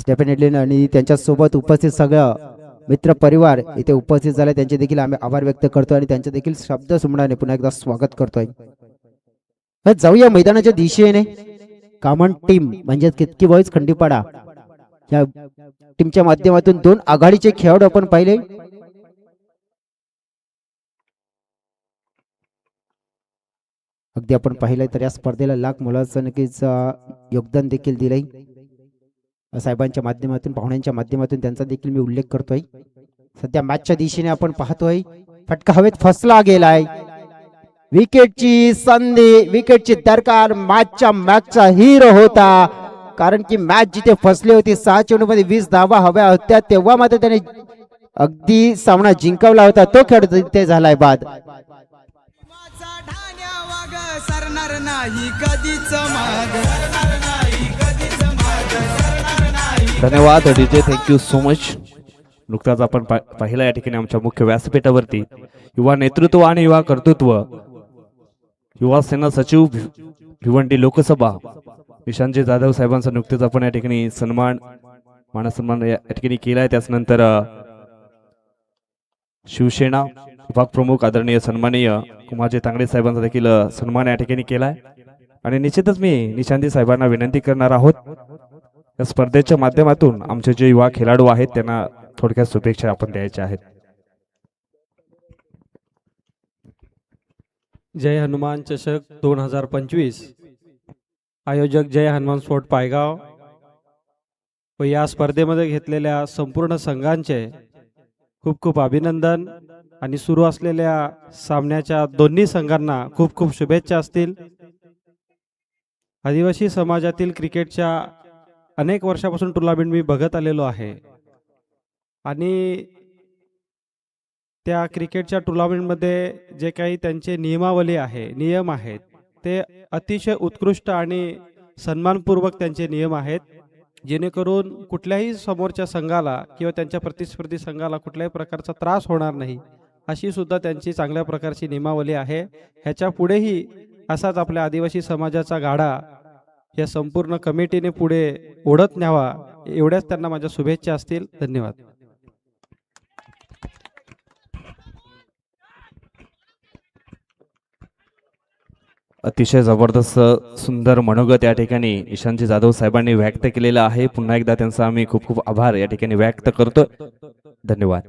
Definitely आणि त्यांच्या सोबत उपस्थित सगळं मित्र परिवार इथे उपस्थित झाले त्यांचे देखील आम्ही आभार व्यक्त करतोय आणि त्यांचे देखील शब्द सुमनाने पुन्हा एकदा स्वागत करतोय. जाऊया मैदानाच्या दिशेने. कॉमन टीम म्हणजे कितकी बॉईज खंडीपाडा या टीमच्या माध्यमातून दोन आघाडीचे खेळाडू आपण पाहिले. अगदी आपण पाहिलंय तर या स्पर्धेला लाख मोलाचं नक्कीच योगदान देखील दिलंय. साहेबांच्या माध्यमातून पाहुण्यांच्या माध्यमातून त्यांचा देखील मी उल्लेख करतोय. सध्या मॅचच्या दिशेने आपण पाहतोय फटका हवेत फसला गेलाय. विकेटची संधी, विकेटची दरकार. मॅचचा हिरो होता कारण की मॅच जिथे फसली होती 6 चेंडूमध्ये 20 धावा हव्या होत्या तेव्हा मात्र त्याने अगदी सामना जिंकवला होता. तो खेळ तिथे झालाय बाद. धन्यवाद डीजे, थँक्यू सो मच. नुकताच आपण पाहिलं या ठिकाणी आमच्या मुख्य व्यासपीठावरती युवा नेतृत्व आणि युवा कर्तृत्व युवा सेना सचिव भिवंडी लोकसभा निशांतजी जाधव साहेबांचा नुकतेच आपण या ठिकाणी मानसन्मान या ठिकाणी केलाय. त्याचनंतर शिवसेना विभाग प्रमुख आदरणीय सन्माननीय कुमारजी तांगडे साहेबांचा देखील सन्मान या ठिकाणी केलाय. आणि निश्चितच मी निशांतजी साहेबांना विनंती करणार आहोत या स्पर्धेच्या माध्यमातून आमचे जे युवा खेळाडू आहेत त्यांना थोडक्यात शुभेच्छा आपण द्यायच्या आहेत. जय हनुमान चषक 2025 आयोजक जय हनुमान स्पोर्ट पायगाव व या स्पर्धेमध्ये घेतलेल्या संपूर्ण संघांचे खूप खूप अभिनंदन आणि सुरू असलेल्या सामन्याच्या दोन्ही संघांना खूप खूप शुभेच्छा असतील. आदिवासी समाजातील क्रिकेटच्या अनेक वर्षापासून टुर्नामेंट मी बघत आलेलो आहे आणि त्या क्रिकेटच्या टुर्नामेंटमध्ये जे काही त्यांचे नियमावली आहे, नियम आहेत ते अतिशय उत्कृष्ट आणि सन्मानपूर्वक त्यांचे नियम आहेत, जेणेकरून कुठल्याही समोरच्या संघाला किंवा त्यांच्या प्रतिस्पर्धी संघाला कुठल्याही प्रकारचा त्रास होणार नाही अशी सुद्धा त्यांची चांगल्या प्रकारची नियमावली आहे. ह्याच्या पुढेही असाच आपल्या आदिवासी समाजाचा गाडा या संपूर्ण कमिटीने पुढे ओढत न्यावा एवढ्याच त्यांना माझ्या शुभेच्छा असतील. धन्यवाद. अतिशय जबरदस्त सुंदर मनोगत या ठिकाणी निशांतजी जाधव साहेबांनी व्यक्त केलेलं आहे. पुन्हा एकदा त्यांचा आम्ही खूप खूप आभार या ठिकाणी व्यक्त करतो. धन्यवाद.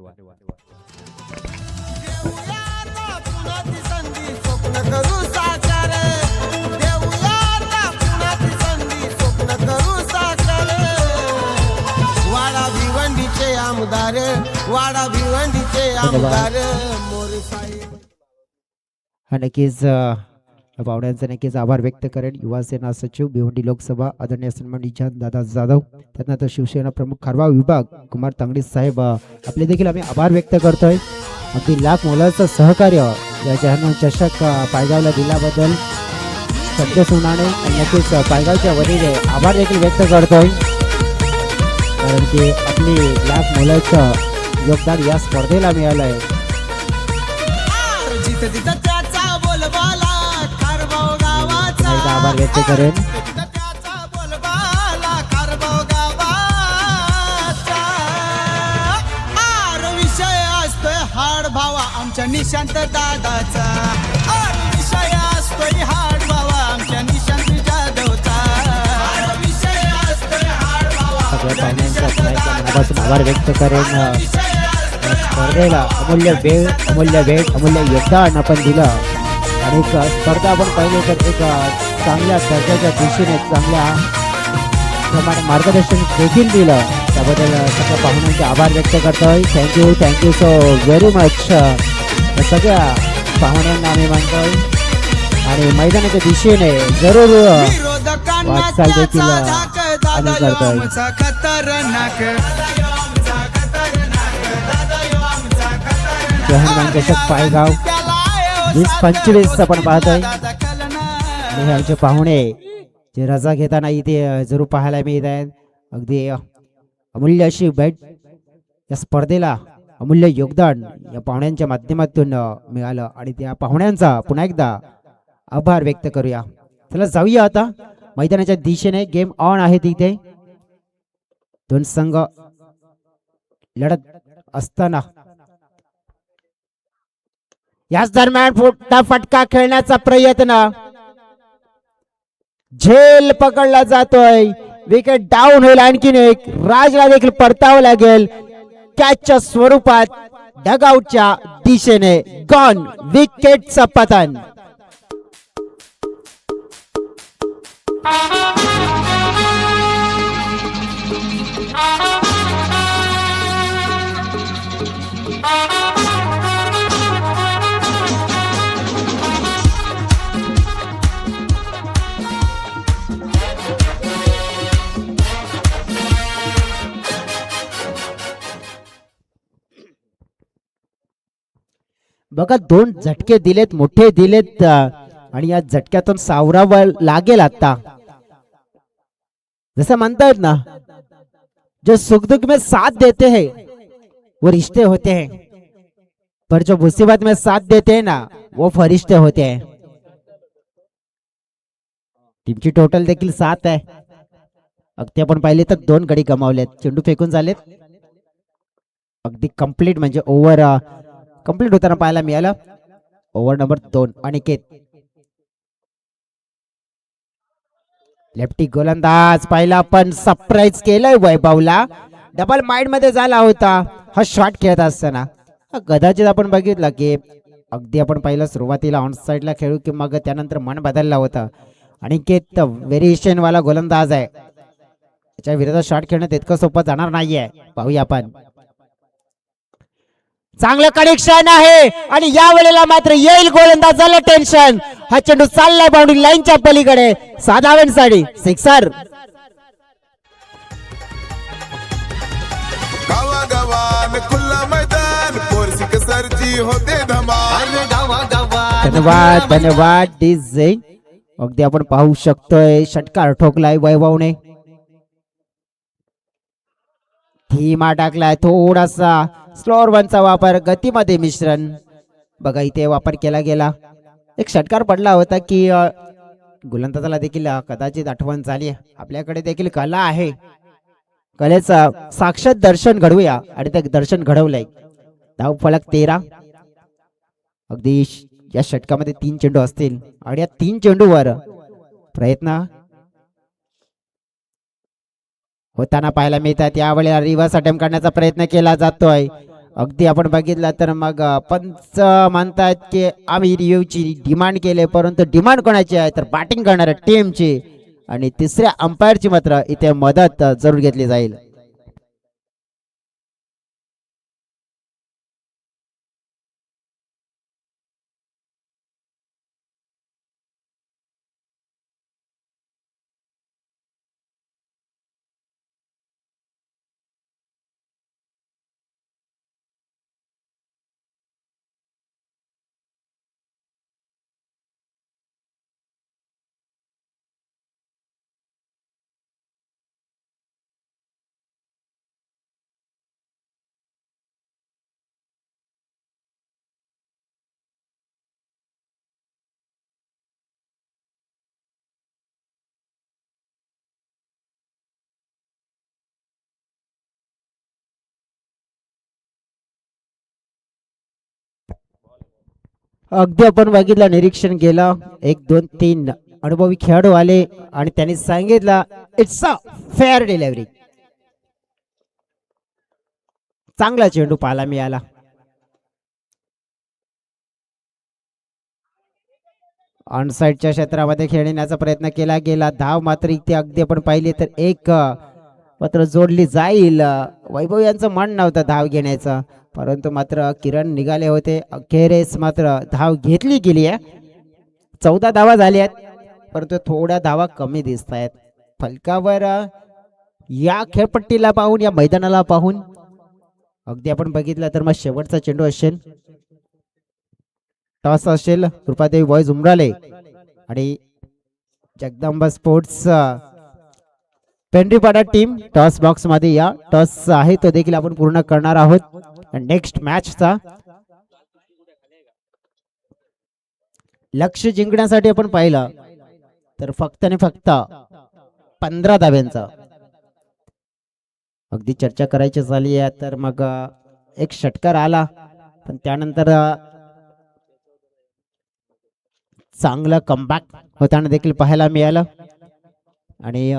नक्कीच पाहुण्यांचा नक्कीच आभार व्यक्त करेन. युवा सेना सचिव भिवंडी लोकसभा आदरणीय सन्माननीय दादा जाधव, त्यानंतर शिवसेना प्रमुख खारवा विभाग कुमार तांगडे साहेब आपले देखील आम्ही आभार व्यक्त करतोय. अगदी लाख मोलाचं सहकार्य या हनुमान चषक पायगावला दिल्याबद्दल शब्द सुनाने नक्कीच पायगावच्या वतीने आभार देखील व्यक्त करतोय कारण की आपली लाख मोलाचं योगदान या स्पर्धेला मिळालंय. आभार व्यक्त करेन. विषय असतोय हाड भावा आमच्या निशांत दादाचा. विषय असतोय हाड भावा आमच्या निशांत जाधवचा. विषय असतोय हाड भावा सगळ्या पाहुण्यांचा मनापासून आभार व्यक्त करेन. स्पर्धेला अमूल्य वेळ अमूल्य योगदान आपण दिलं आणि स्पर्धा आपण पाहिली तर एक चांगल्या दर्जाच्या दिशेने चांगल्या प्रमाणे मार्गदर्शन देखील दिलं. त्याबद्दल सगळ्या पाहुण्यांचे आभार व्यक्त करतोय. Thank you so very much. सगळ्या पाहुण्यांना आम्ही मानतोय आणि मैदानाच्या दिशेने जरूर वाटचाल देखील आम्ही करतोय. हनुमान चषक पायगाव 2025 आपण पाहतोय. आमचे पाहुणे जे रजा घेताना इथे जरूर पाहायला मिळत आहेत. अगदी अमूल्य अशी भेट या स्पर्धेला अमूल्य योगदान या पाहुण्यांच्या माध्यमातून मिळालं आणि त्या पाहुण्यांचा पुन्हा एकदा आभार व्यक्त करूया. चला जाऊया आता मैदानाच्या दिशेने. गेम ऑन आहे तिथे. दोन संघ लढत असताना याच दरम्यान मोठा फटका खेळण्याचा प्रयत्न, झेल पकडला जातोय, विकेट डाऊन होईल. आणखीन एक राजला देखील परतावं लागेल कॅचच्या स्वरूपात. डगआउटच्या दिशेने गॉन, विकेटचं पतन. बघा दोन झटके दिलेत, मोठे दिलेत आणि या झटक्यातून सावरावं लागेल. आता जसं म्हणतात ना, जो सुख दुख में साथ देते हैं वो रिश्ते होते हैं, पर जो मुसीबत में साथ देते हैं ना वो फरिश्ते होते हैं. टीमची टोटल देखील 7 आहे. अगदी आपण पाहिले तर 2 गडी गमावलेत, चेंडू फेकून झालेत. अगदी कंप्लीट म्हणजे ओव्हर कंप्लीट होताना पाहायला मिळालं. ओव्हर नंबर 2 अनिकेत, लेफ्टी गोलंदाज पाहिला पण सरप्राईज केलंय वैभवला. डबल माइंड मध्ये झाला होता हा शॉट खेळत असताना. कदाचित आपण बघितलं की अगदी आपण पाहिलं सुरुवातीला ऑन साइडला खेळू की मग त्यानंतर मन बदलला होता. अनिकेत व्हेरिएशन वाला गोलंदाज आहे, त्याच्या विरोधात शॉट खेळणं तितकं सोपं जाणार नाहीये. पाहूया आपण. चांगलं कनेक्शन आहे आणि या वेळेला मात्र येईल गोलंदाजाला टेन्शन. हा चेंडू चाललाय बाउंड्री लाईनच्या पलीकडे, साधावन साडी सिक्सर. गावागावान खुल्ला मैदान पोरसिक सरची होते धमाल. धन्यवाद धन्यवाद डीजे. अगदी आपण पाहू शकतोय षटकार ठोकलाय वैभवने, धीमा टाकलाय, थोडासा स्लोअर वनचा वापर, गतीमध्ये मिश्रण. बघा इथे वापर केला गेला. एक षटकार पडला होता की गोलंदाजाला देखील कदाचित आठवण झाली. आपल्याकडे देखील कला आहे, कलेचा साक्षात दर्शन घडवूया आणि ते दर्शन घडवलंय. धाव फलक 13. अगदी या षटकामध्ये 3 चेंडू असतील आणि या 3 चेंडूवर प्रयत्न होताना पाहायला मिळतात. यावेळेला रिव्हर्स अटेम्प्ट करण्याचा प्रयत्न केला जातोय. अगदी आपण बघितलं तर मग पंच म्हणतात की आम्ही रिव्ह्यूची डिमांड केली, परंतु डिमांड कोणाची आहे तर बॅटिंग करणाऱ्या टीमची, आणि तिसऱ्या अंपायरची मात्र इथे मदत जरूर घेतली जाईल. अगदी आपण बघितलं, निरीक्षण केलं, 1 2 3 अनुभवी खेळाडू आले आणि त्यांनी सांगितलं इट्स अ फेअर डिलिव्हरी. चांगला चेंडू पाहायला मिळाला. ऑन साइडच्या क्षेत्रामध्ये खेळण्याचा प्रयत्न केला गेला. धाव मात्र इथे अगदी आपण पाहिली तर एक मात्र जोडली जाईल. वैभव यांचं मन नव्हतं धाव घेण्याचं, परंतु मात्र किरण निघाले होते. अखेरेस मात्र धाव घेतली गेली आहे. 14 धावा झाल्या आहेत, परंतु थोड्या धावा कमी दिसत आहेत. फलकावर या खेळपट्टीला पाहून, या मैदानाला पाहून अगदी आपण बघितलं तर मग शेवटचा चेंडू असेल, टॉस असेल. कृपादेवी बॉयज उमराले आणि Jagdamba sports Pendripada team toss box मध्ये या. टॉस आहे तो देखील आपण पूर्ण करणार आहोत. नेक्स्ट मॅचचा लक्ष जिंकण्यासाठी आपण पाहिलं तर फक्त आणि फक्त 15 धाव्यांचा अगदी चर्चा करायची झाली आहे तर मग एक षटकार आला, पण त्यानंतर चांगलं कमबॅक होताना देखील पाहायला मिळालं आणि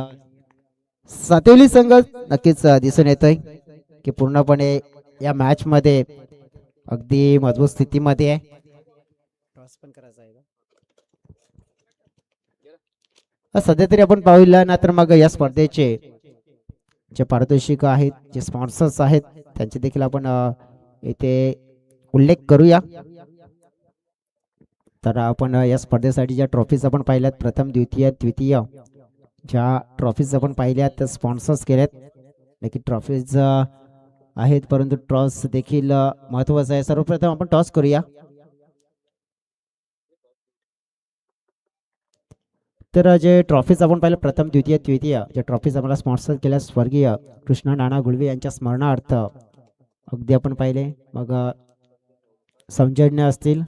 सातेवली संघ नक्कीच दिसून येतोय की पूर्णपणे या मॅच मध्ये अगदी मजबूत स्थितीमध्ये आहे. सध्या तरी आपण पाहूया ना तर मग या स्पर्धेचे जे पारितोषिक आहेत, जे स्पॉन्सर्स आहेत, त्यांचे देखील आपण इथे उल्लेख करूया. तर आपण या स्पर्धेसाठी ज्या ट्रॉफीज आपण पाहिल्यात, प्रथम द्वितीय तृतीय ज्या ट्रॉफीज आपण पाहिल्यात त्या स्पॉन्सर्स केल्यात. नक्की ट्रॉफीज आहेत, परंतु टॉस देखील महत्वाचा आहे. सर्वप्रथम आपण टॉस करूया. तर जे ट्रॉफीज आपण पाहिलं, प्रथम द्वितीय तृतीय ज्या ट्रॉफीज आम्हाला स्पॉन्सर केल्या, स्वर्गीय कृष्णा नाना गुळवे यांच्या स्मरणार्थ अगदी आपण पाहिले. मग सौजन्य असतील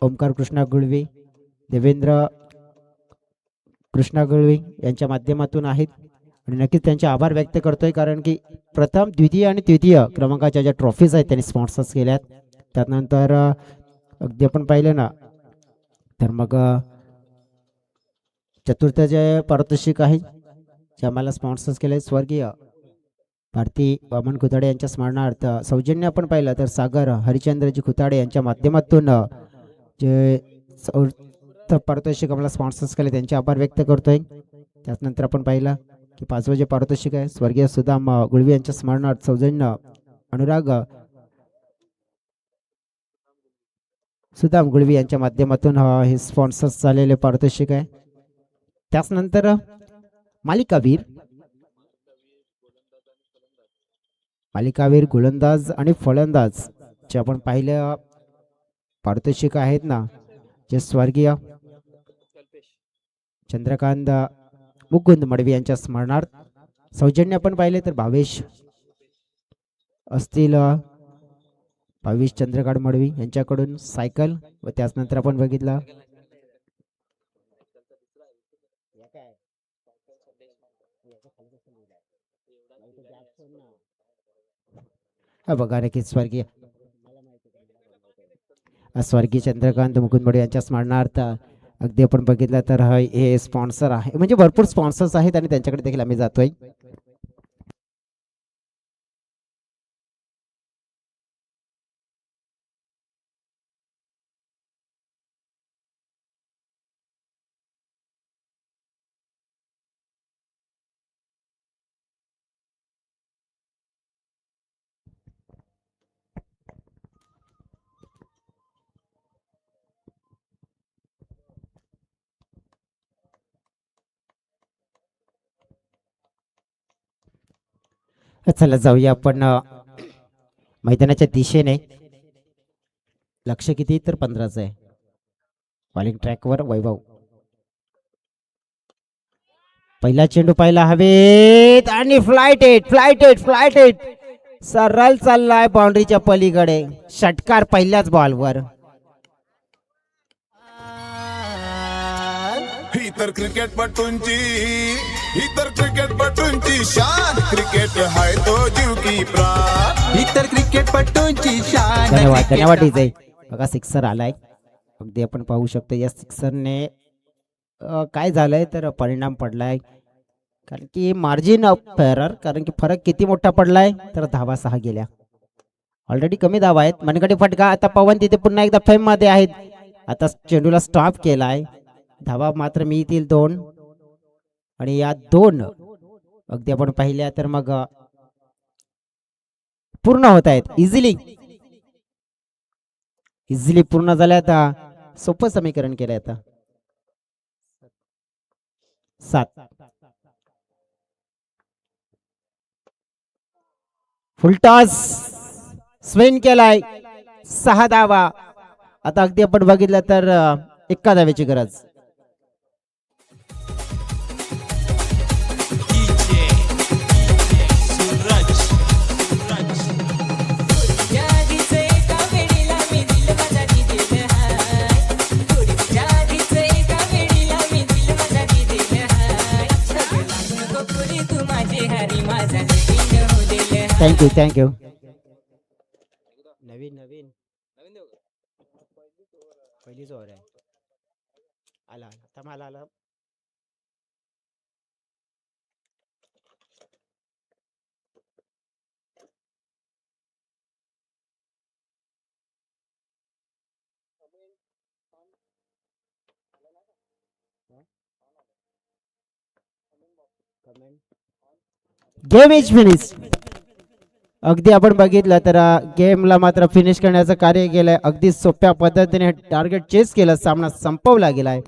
ओमकार कृष्णा गुळवे, देवेंद्र कृष्णा गुळवे यांच्या माध्यमातून आहेत आणि नक्कीच त्यांचे आभार व्यक्त करतोय, कारण की प्रथम द्वितीय आणि तृतीय क्रमांकाच्या ज्या ट्रॉफीज आहेत त्यांनी स्पॉन्सर्स केल्यात. त्यानंतर अगदी आपण पाहिलं ना तर मग चतुर्थ जे पारितोषिक आहे जे आम्हाला स्पॉन्सर्स केले, स्वर्गीय भारती वामन खुताडे यांच्या स्मरणार्थ सौजन्य आपण पाहिलं तर सागर हरिचंद्रजी खुताडे यांच्या माध्यमातून जे चौथ पारितोषिक आम्हाला स्पॉन्सर्स केले त्यांचे आभार व्यक्त करतोय. त्यानंतर आपण पाहिलं की पाचवं जे पारितोषिक आहे स्वर्गीय सुदाम गुळवे यांच्या स्मरणार्थ सौजन्य अनुराग सुदाम गुळवे यांच्या माध्यमातून हे स्पॉन्सर्स झालेले पारितोषिक आहे. त्यानंतर मालिकावीर गोलंदाज आणि फलंदाज जे आपण पाहिले पारितोषिक आहेत ना, जे स्वर्गीय चंद्रकांत मुकुंद मडवी यांच्या स्मरणार्थ सौजन्य आपण पाहिले तर भावेश असतील, भावेश चंद्रकांत मडवी यांच्याकडून सायकल. व त्यानंतर आपण बघितलं हा बघा नक्कीच स्वर्गीय चंद्रकांत मुकुंद मडवी यांच्या स्मरणार्थ अगदी आपण बघितलं तर हे स्पॉन्सर आहे, म्हणजे भरपूर स्पॉन्सर्स आहेत आणि त्यांच्याकडे देखील आम्ही जातोय. चला जाऊया आपण मैदानाच्या दिशेने. लक्ष किती तर 15च आहे. बॉलिंग ट्रॅकवर वैभव, पहिला चेंडू पाहिला हवेत आणि फ्लाइट एट सरळ चाललाय बाउंड्रीच्या पलीकडे. षटकार पहिल्याच बॉलवर. ही तर क्रिकेटपटूंची शान, क्रिकेट हाय तो जीव की प्राण. इतर क्रिकेटपटूंची शान. धन्यवाद डीजे. बघा सिक्सर आलाय, अगदी आपण पाहू शकतो. या सिक्सरने काय झालंय तर परिणाम पडलाय, कारण की मार्जिन ऑफ फेरर, कारण की फरक किती मोठा पडलाय तर धावा 6 गेल्या. ऑलरेडी कमी धावा आहेत. मनगडी फटका. आता पवन तिथे पुन्हा एकदा फेम मध्ये आहेत. आता चेंडूला स्टॉप केलाय. धावा मात्र मिळतील 2 आणि या 2 अगदी आपण पाहिल्या तर मग पूर्ण होत आहेत. इझिली पूर्ण झाल्या. आता सोपं समीकरण केलंय. आता 7 फुलटॉस स्विंग केलाय. 6 धावा. आता अगदी आपण बघितलं तर 1 धावेची गरज. तू माझे हरी माझा थँक्यू थँक्यू. नवीन नवीन पहिलीच ओव्हर आहे. आला आला थांब, आला. Game is finish. अगदी आपण बघितलं तर गेमला मात्र फिनिश करण्याचं कार्य केलंय. अगदी सोप्या पद्धतीने टार्गेट चेस केलं. सामना संपवला गेलाय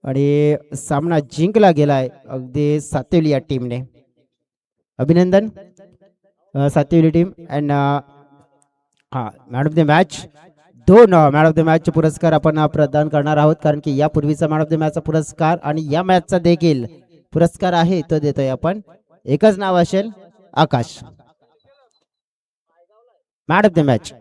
आणि सामना जिंकला गेलाय अगदी सातिवली या टीमने. अभिनंदन सातिवली टीम. अँड हा man of the match, 2 man of the मॅचचे पुरस्कार आपण प्रदान करणार आहोत, कारण की यापूर्वीचा मॅन ऑफ द मॅचचा पुरस्कार आणि या मॅचचा देखील पुरस्कार आहे तो देतोय आपण. एकच नाव असेल, Akash. Man of the match.